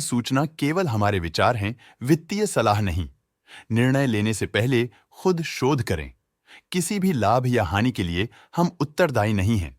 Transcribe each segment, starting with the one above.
सूचना केवल हमारे विचार हैं, वित्तीय सलाह नहीं। निर्णय लेने से पहले खुद शोध करें। किसी भी लाभ या हानि के लिए हम उत्तरदायी नहीं हैं।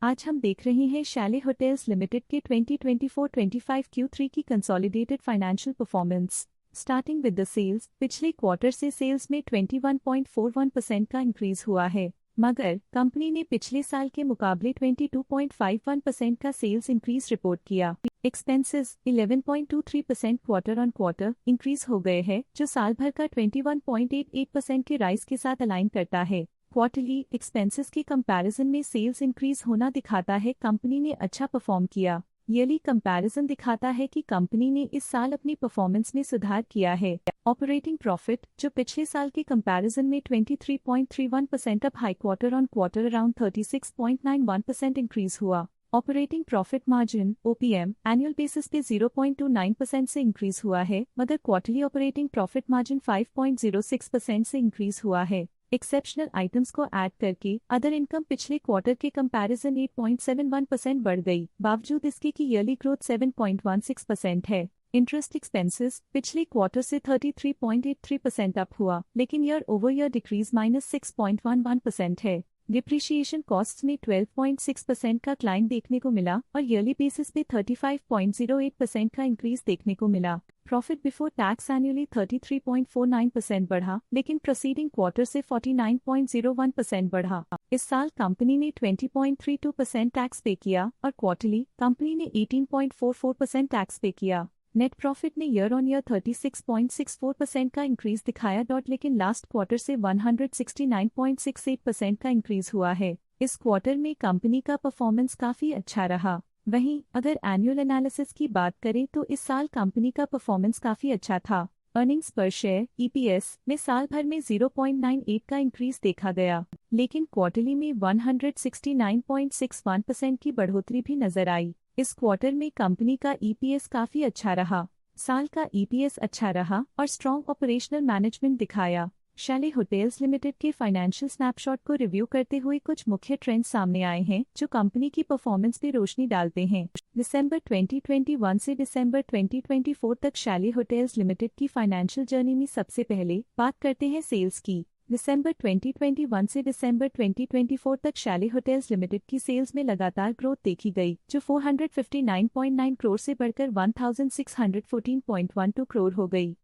आज हम देख रहे हैं शैले होटल्स लिमिटेड के 2024-25 Q3 की consolidated financial performance. Starting with the sales, पिछले क्वार्टर से सेल्स में 21.41% का इंक्रीज हुआ है, मगर कंपनी ने पिछले साल के मुकाबले 22.51% का सेल्स इंक्रीज रिपोर्ट किया। Expenses 11.23% quarter on quarter increase हो गए हैं, जो साल भर का 21.88% के राइज के साथ अलाइन करता है। क्वार्टरली एक्सपेंसेस के कंपैरिजन में सेल्स इंक्रीज होना दिखाता है कंपनी ने अच्छा परफॉर्म किया। ईयरली कंपैरिजन दिखाता है कि कंपनी ने इस साल अपनी परफॉर्मेंस में सुधार किया है। ऑपरेटिंग प्रॉफिट, जो पिछले साल के कंपैरिजन में 23.31% up high quarter on quarter around 36.91% increase हुआ। Operating profit margin OPM annual basis पे 0.29% से इंक्रीज हुआ है, मगर क्वार्टरली ऑपरेटिंग प्रॉफिट मार्जिन 5.06% से इंक्रीज हुआ है। एक्सेप्शनल आइटम्स को ऐड करके अदर इनकम पिछले क्वार्टर के कंपैरिजन 8.71% बढ़ गई, बावजूद इसके कि ईयरली ग्रोथ 7.16% है। इंटरेस्ट एक्सपेंसेस पिछले क्वार्टर से 33.83% अप हुआ, लेकिन ईयर ओवर ईयर डिक्रीज -6.11% है। डिप्रिशिएशन कॉस्ट्स में 12.6% का क्लाइम देखने को मिला और ईयरली बेसिस पे 35.08% का इंक्रीज देखने को मिला। प्रॉफिट बिफोर टैक्स एनुअली 33.49% बढ़ा, लेकिन प्रोसीडिंग क्वार्टर से 49.01% बढ़ा। इस साल कंपनी ने 20.32% टैक्स पे किया और क्वार्टरली कंपनी ने 18.44% टैक्स पे किया। नेट प्रॉफिट ने ईयर ऑन ईयर 36.64% का इंक्रीज दिखाया, लेकिन लास्ट क्वार्टर से 169.68% का इंक्रीज हुआ है। इस क्वार्टर में कंपनी का परफॉर्मेंस काफी अच्छा रहा। वहीं अगर एनुअल एनालिसिस की बात करें तो इस साल कंपनी का परफॉर्मेंस काफी अच्छा था। अर्निंग्स पर शेयर EPS में साल भर में 0.98 का इंक्रीज देखा गया, लेकिन क्वार्टरली में 169.61% की बढ़ोतरी भी नजर आई। इस क्वार्टर में कंपनी का EPS काफी अच्छा रहा, साल का EPS अच्छा रहा और स्ट्रॉन्ग ऑपरेशनल मैनेजमेंट दिखाया। शैले होटल्स लिमिटेड के फाइनेंशियल स्नैपशॉट को रिव्यू करते हुए कुछ मुख्य ट्रेंड्स सामने आए हैं जो कंपनी की परफॉर्मेंस पे रोशनी डालते हैं। दिसंबर 2021 से दिसंबर 2024 तक शैले होटल्स लिमिटेड की फाइनेंशियल जर्नी में सबसे पहले बात करते हैं सेल्स की। दिसंबर 2021 से दिसंबर 2024 तक शैले होटल्स लिमिटेड की सेल्स में लगातार ग्रोथ देखी गई, जो 459.9 करोड़ से बढ़कर 1614.12 करोड़ हो गई।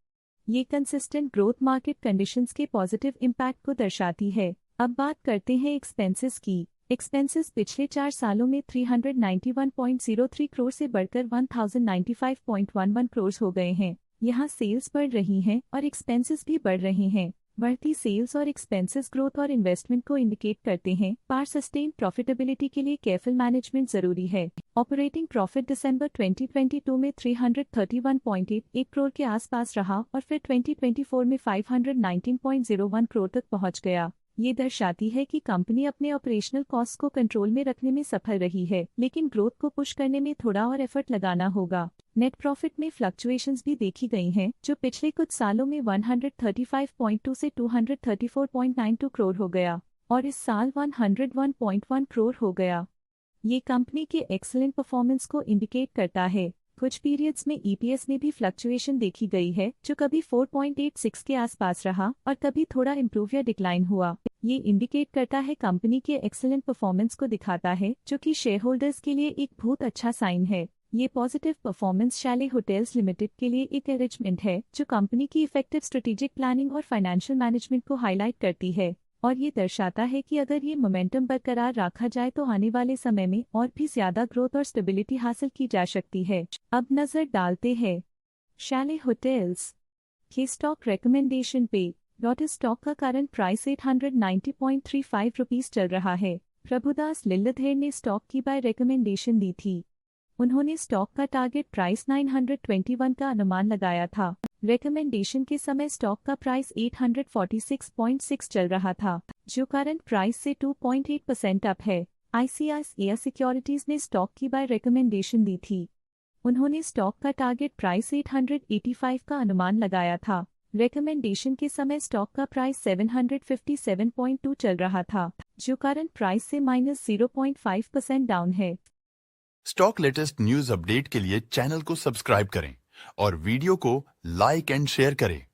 ये कंसिस्टेंट ग्रोथ मार्केट कंडीशंस के पॉजिटिव इम्पैक्ट को दर्शाती है। अब बात करते हैं एक्सपेंसेस की। एक्सपेंसेस पिछले 4 सालों में 391.03 करोड़ से बढ़कर 1095.11 करोड़ हो गए हैं। यहाँ सेल्स बढ़ रही हैं और एक्सपेंसेस भी बढ़ रहे हैं। बढ़ती सेल्स और एक्सपेंसेस ग्रोथ और इन्वेस्टमेंट को इंडिकेट करते हैं, पर सस्टेन प्रॉफिटेबिलिटी के लिए केयरफुल मैनेजमेंट जरूरी है। ऑपरेटिंग प्रॉफिट दिसंबर 2022 में 331.88 करोड़ के आसपास रहा और फिर 2024 में 519.01 करोड़ तक पहुंच गया। ये दर्शाती है कि कंपनी अपने ऑपरेशनल कॉस्ट को कंट्रोल में रखने में सफल रही है, लेकिन ग्रोथ को पुश करने में थोड़ा और एफर्ट लगाना होगा। नेट प्रॉफिट में फ्लक्चुएशंस भी देखी गई हैं, जो पिछले कुछ सालों में 135.2 से 234.92 करोड़ हो गया और इस साल 101.1 करोड़ हो गया। ये कंपनी के एक्सीलेंट परफॉर्मेंस को इंडिकेट करता है। कुछ पीरियड्स में EPS में भी फ्लक्चुएशन देखी गई है, जो कभी 4.86 के आसपास रहा और कभी थोड़ा इम्प्रूव या डिक्लाइन हुआ। ये इंडिकेट करता है कंपनी के एक्सीलेंट परफॉर्मेंस को दिखाता है, जो कि शेयर होल्डर्स के लिए एक बहुत अच्छा साइन है। ये positive performance Shelley hotels limited के लिए एक एनकरेजमेंट है, जो कंपनी की इफेक्टिव स्ट्रेटेजिक प्लानिंग और फाइनेंशियल मैनेजमेंट को हाईलाइट करती है और ये दर्शाता है कि अगर ये मोमेंटम बरकरार रखा जाए तो आने वाले समय में और भी ज्यादा ग्रोथ और स्टेबिलिटी हासिल की जा सकती है। अब नजर डालते हैं शैले होटल्स के स्टॉक रिकमेंडेशन पे। लॉटस स्टॉक का करंट प्राइस 890.35 रुपीस चल रहा है। प्रभुदास लिल्लाधर ने स्टॉक की बाय रिकमेंडेशन दी थी। उन्होंने स्टॉक का टारगेट प्राइस 921 का अनुमान लगाया था। रिकमेंडेशन के समय स्टॉक का प्राइस 846.6 चल रहा था, जो करंट प्राइस से 2.8% अप है। ICICI सिक्योरिटीज ने स्टॉक की बाय रिकमेंडेशन दी थी। उन्होंने स्टॉक का टारगेट प्राइस 885 का अनुमान लगाया था। रिकमेंडेशन के समय स्टॉक का प्राइस 757.2 चल रहा था, जो करंट प्राइस से -0.5% डाउन है। स्टॉक लेटेस्ट न्यूज अपडेट के लिए चैनल को सब्सक्राइब करें और वीडियो को लाइक एंड शेयर करें।